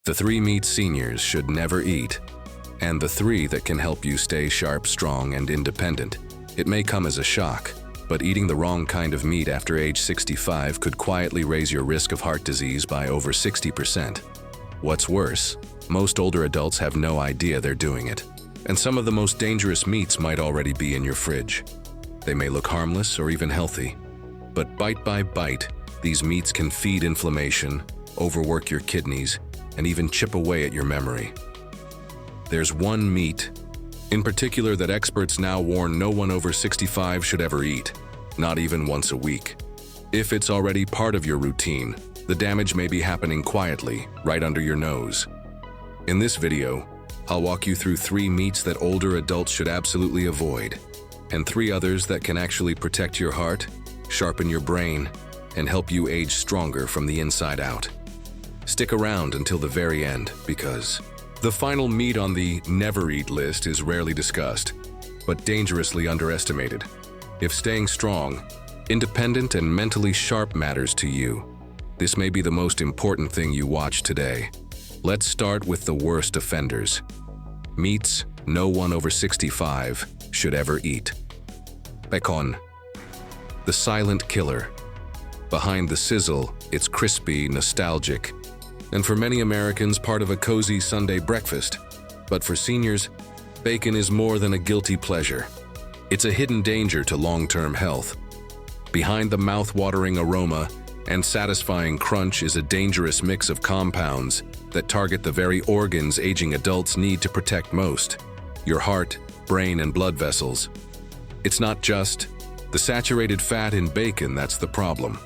The 3 meats seniors should never eat, and the 3 that can help you stay sharp, strong, and independent. It may come as a shock, but eating the wrong kind of meat after age 65 could quietly raise your risk of heart disease by over 60%. What's worse, most older adults have no idea they're doing it, and some of the most dangerous meats might already be in your fridge. They may look harmless or even healthy, but bite by bite, these meats can feed inflammation, overwork your kidneys, and even chip away at your memory. There's one meat, in particular, that experts now warn no one over 65 should ever eat, not even once a week. If it's already part of your routine, the damage may be happening quietly, right under your nose. In this video, I'll walk you through 3 meats that older adults should absolutely avoid, and 3 others that can actually protect your heart, sharpen your brain, and help you age stronger from the inside out. Stick around until the very end, because the final meat on the never eat list is rarely discussed, but dangerously underestimated. If staying strong, independent, and mentally sharp matters to you, this may be the most important thing you watch today. Let's start with the worst offenders. Meats no one over 65 should ever eat. Bacon, the silent killer. Behind the sizzle, it's crispy, nostalgic, and for many Americans, part of a cozy Sunday breakfast. But for seniors, bacon is more than a guilty pleasure. It's a hidden danger to long-term health. Behind the mouth-watering aroma and satisfying crunch is a dangerous mix of compounds that target the very organs aging adults need to protect most: your heart, brain, and blood vessels. It's not just the saturated fat in bacon that's the problem,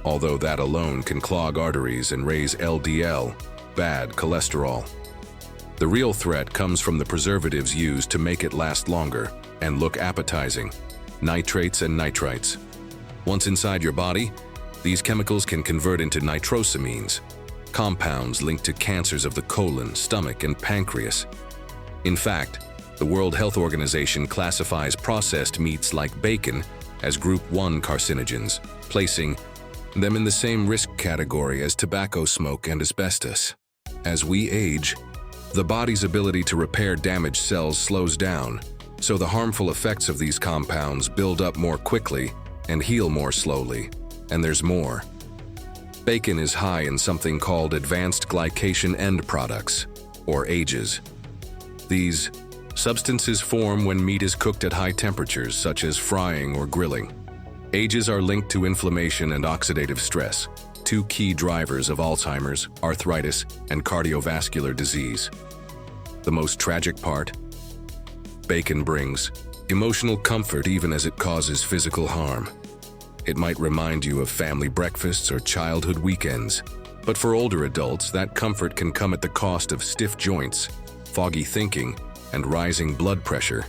although that alone can clog arteries and raise LDL, bad cholesterol. The real threat comes from the preservatives used to make it last longer and look appetizing: nitrates and nitrites. Once inside your body, these chemicals can convert into nitrosamines, compounds linked to cancers of the colon, stomach, and pancreas. In fact, the World Health Organization classifies processed meats like bacon as Group 1 carcinogens, placing them in the same risk category as tobacco smoke and asbestos. As we age, the body's ability to repair damaged cells slows down, so the harmful effects of these compounds build up more quickly and heal more slowly. And there's more. Bacon is high in something called advanced glycation end products, or AGEs. These substances form when meat is cooked at high temperatures, such as frying or grilling. AGEs are linked to inflammation and oxidative stress, 2 key drivers of Alzheimer's, arthritis, and cardiovascular disease. The most tragic part? Bacon brings emotional comfort even as it causes physical harm. It might remind you of family breakfasts or childhood weekends, but for older adults, that comfort can come at the cost of stiff joints, foggy thinking, and rising blood pressure.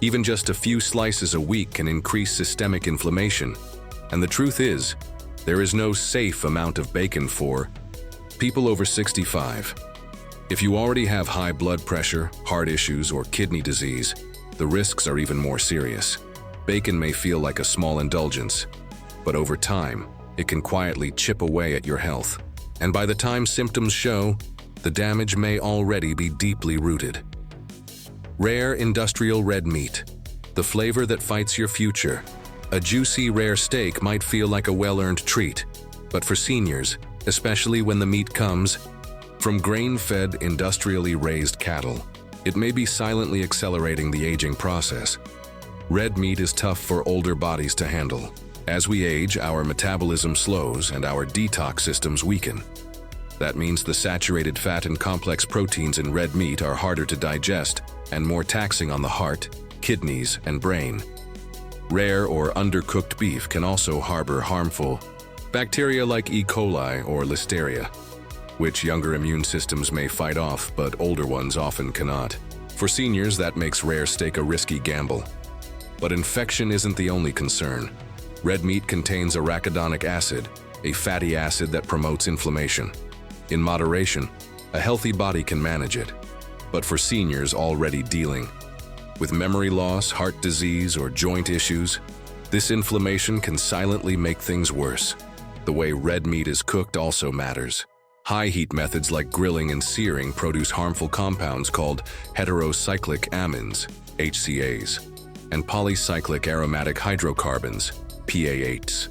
Even just a few slices a week can increase systemic inflammation, and the truth is, there is no safe amount of bacon for people over 65. If you already have high blood pressure, heart issues, or kidney disease, the risks are even more serious. Bacon may feel like a small indulgence, but over time, it can quietly chip away at your health. And by the time symptoms show, the damage may already be deeply rooted. Rare industrial red meat, the flavor that fights your future. A juicy, rare steak might feel like a well-earned treat, but for seniors, especially when the meat comes from grain-fed, industrially raised cattle, it may be silently accelerating the aging process. Red meat is tough for older bodies to handle. As we age, our metabolism slows and our detox systems weaken. That means the saturated fat and complex proteins in red meat are harder to digest and more taxing on the heart, kidneys, and brain. Rare or undercooked beef can also harbor harmful bacteria like E. coli or Listeria, which younger immune systems may fight off, but older ones often cannot. For seniors, that makes rare steak a risky gamble. But infection isn't the only concern. Red meat contains arachidonic acid, a fatty acid that promotes inflammation. In moderation, a healthy body can manage it. But for seniors already dealing with memory loss, heart disease, or joint issues, this inflammation can silently make things worse. The way red meat is cooked also matters. High heat methods like grilling and searing produce harmful compounds called heterocyclic amines, HCAs, and polycyclic aromatic hydrocarbons, PAHs,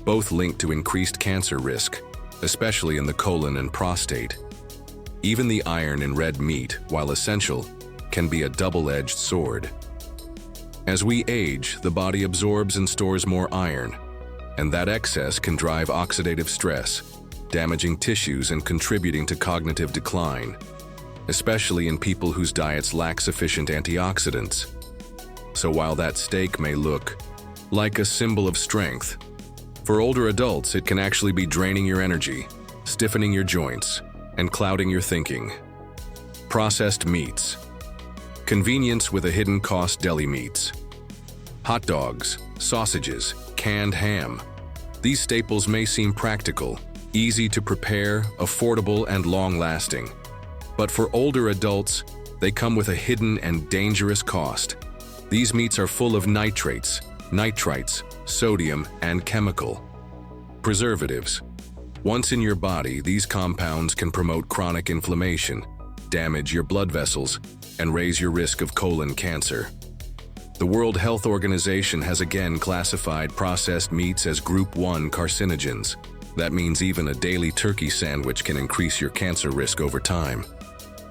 both linked to increased cancer risk, especially in the colon and prostate. Even the iron in red meat, while essential, can be a double-edged sword. As we age, the body absorbs and stores more iron, and that excess can drive oxidative stress, damaging tissues and contributing to cognitive decline, especially in people whose diets lack sufficient antioxidants. So while that steak may look like a symbol of strength, for older adults it can actually be draining your energy, stiffening your joints, and clouding your thinking. Processed meats. Convenience with a hidden cost. Deli meats. Hot dogs, sausages, canned ham. These staples may seem practical, easy to prepare, affordable, and long-lasting. But for older adults, they come with a hidden and dangerous cost. These meats are full of nitrates, nitrites, sodium, and chemical preservatives. Once in your body, these compounds can promote chronic inflammation, damage your blood vessels, and raise your risk of colon cancer. The World Health Organization has again classified processed meats as Group 1 carcinogens. That means even a daily turkey sandwich can increase your cancer risk over time.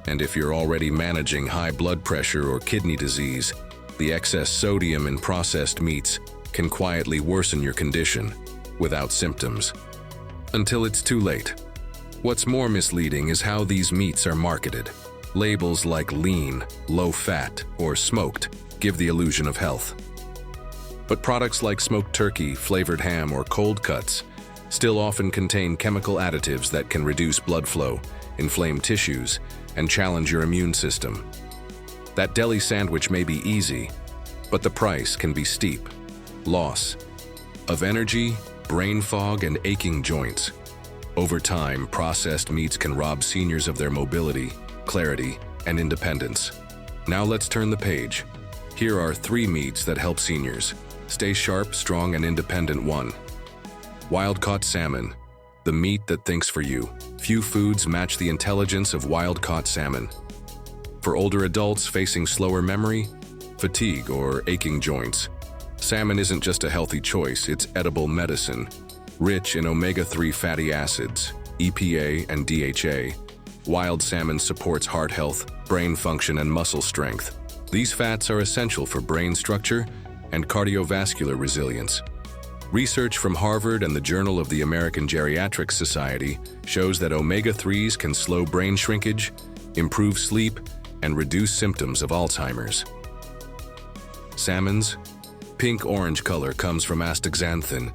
And if you're already managing high blood pressure or kidney disease, the excess sodium in processed meats can quietly worsen your condition without symptoms, until it's too late. What's more misleading is how these meats are marketed. Labels like lean, low-fat, or smoked give the illusion of health. But products like smoked turkey, flavored ham, or cold cuts still often contain chemical additives that can reduce blood flow, inflame tissues, and challenge your immune system. That deli sandwich may be easy, but the price can be steep. Loss of energy, brain fog, and aching joints. Over time, processed meats can rob seniors of their mobility, clarity, and independence. Now let's turn the page. Here are 3 meats that help seniors stay sharp, strong, and independent. 1. Wild-caught salmon, the meat that thinks for you. Few foods match the intelligence of wild-caught salmon. For older adults facing slower memory, fatigue, or aching joints, salmon isn't just a healthy choice, it's edible medicine. Rich in omega-3 fatty acids, EPA and DHA, wild salmon supports heart health, brain function, and muscle strength. These fats are essential for brain structure and cardiovascular resilience. Research from Harvard and the Journal of the American Geriatric Society shows that omega-3s can slow brain shrinkage, improve sleep, and reduce symptoms of Alzheimer's. Salmon's pink-orange color comes from astaxanthin,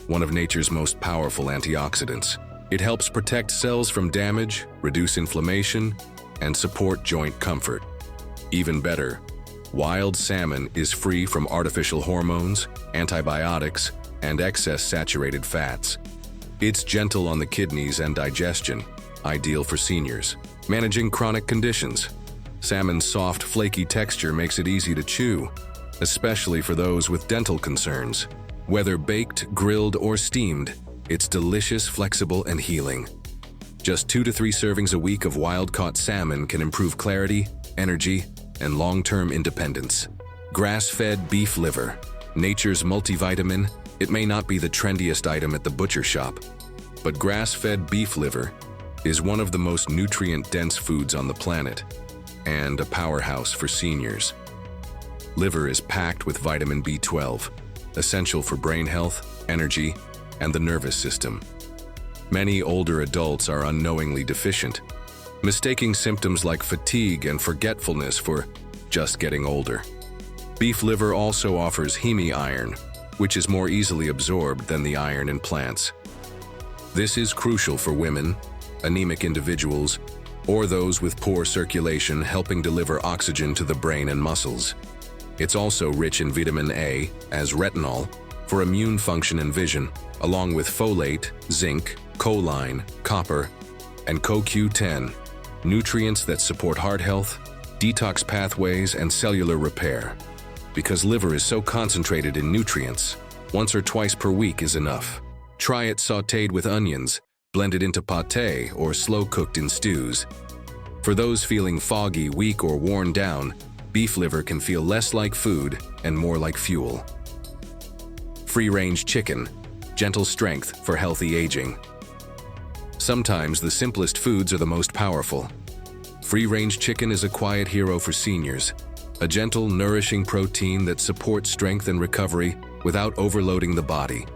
one of nature's most powerful antioxidants. It helps protect cells from damage, reduce inflammation, and support joint comfort. Even better, wild salmon is free from artificial hormones, antibiotics, and excess saturated fats. It's gentle on the kidneys and digestion, ideal for seniors managing chronic conditions. Salmon's soft, flaky texture makes it easy to chew, especially for those with dental concerns. Whether baked, grilled, or steamed, it's delicious, flexible, and healing. Just 2 to 3 servings a week of wild-caught salmon can improve clarity, energy, and long-term independence. Grass-fed beef liver, nature's multivitamin. It may not be the trendiest item at the butcher shop, but grass-fed beef liver is one of the most nutrient-dense foods on the planet, and a powerhouse for seniors. Liver is packed with vitamin B12, essential for brain health, energy, and the nervous system. Many older adults are unknowingly deficient, mistaking symptoms like fatigue and forgetfulness for just getting older. Beef liver also offers heme iron, which is more easily absorbed than the iron in plants. This is crucial for women, anemic individuals, or those with poor circulation, helping deliver oxygen to the brain and muscles. It's also rich in vitamin A, as retinol, for immune function and vision, along with folate, zinc, choline, copper, and CoQ10, nutrients that support heart health, detox pathways, and cellular repair. Because liver is so concentrated in nutrients, once or twice per week is enough. Try it sautéed with onions, blended into pâté or slow-cooked in stews. For those feeling foggy, weak, or worn down, beef liver can feel less like food and more like fuel. Free-range chicken, gentle strength for healthy aging. Sometimes the simplest foods are the most powerful. Free-range chicken is a quiet hero for seniors, a gentle, nourishing protein that supports strength and recovery without overloading the body.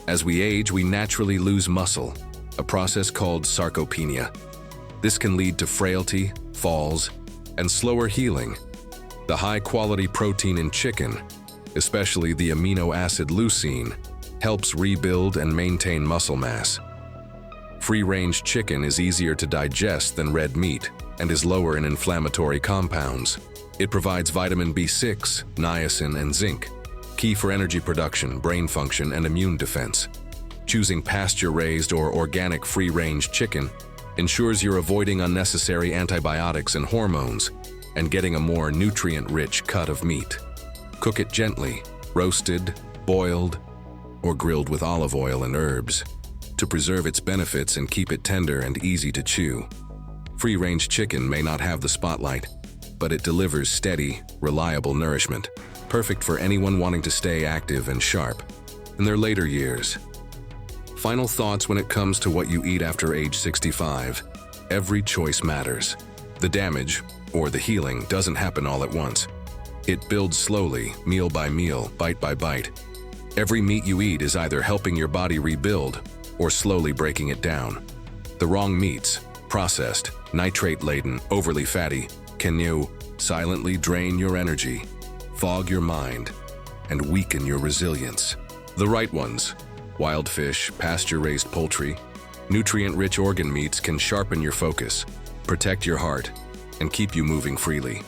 As we age, we naturally lose muscle, a process called sarcopenia. This can lead to frailty, falls, and slower healing. The high-quality protein in chicken, especially the amino acid leucine, helps rebuild and maintain muscle mass. Free-range chicken is easier to digest than red meat and is lower in inflammatory compounds. It provides vitamin B6, niacin, and zinc, key for energy production, brain function, and immune defense. Choosing pasture-raised or organic free-range chicken ensures you're avoiding unnecessary antibiotics and hormones and getting a more nutrient-rich cut of meat. Cook it gently, roasted, boiled, or grilled with olive oil and herbs to preserve its benefits and keep it tender and easy to chew. Free-range chicken may not have the spotlight, but it delivers steady, reliable nourishment, perfect for anyone wanting to stay active and sharp in their later years. Final thoughts when it comes to what you eat after age 65. Every choice matters. The damage, or the healing, doesn't happen all at once. It builds slowly, meal by meal, bite by bite. Every meat you eat is either helping your body rebuild or slowly breaking it down. The wrong meats, processed, nitrate-laden, overly fatty, can silently drain your energy, fog your mind, and weaken your resilience. The right ones, wild fish, pasture-raised poultry, nutrient-rich organ meats can sharpen your focus, protect your heart, and keep you moving freely.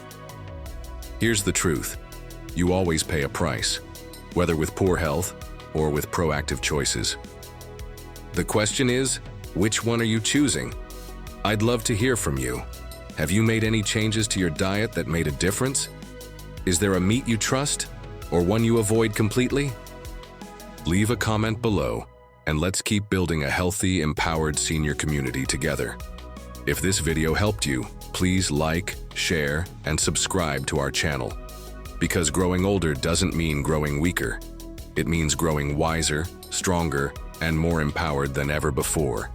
Here's the truth. You always pay a price, whether with poor health or with proactive choices. The question is, which one are you choosing? I'd love to hear from you. Have you made any changes to your diet that made a difference? Is there a meat you trust, or one you avoid completely? Leave a comment below, and let's keep building a healthy, empowered senior community together. If this video helped you, please like, share, and subscribe to our channel. Because growing older doesn't mean growing weaker. It means growing wiser, stronger, and more empowered than ever before.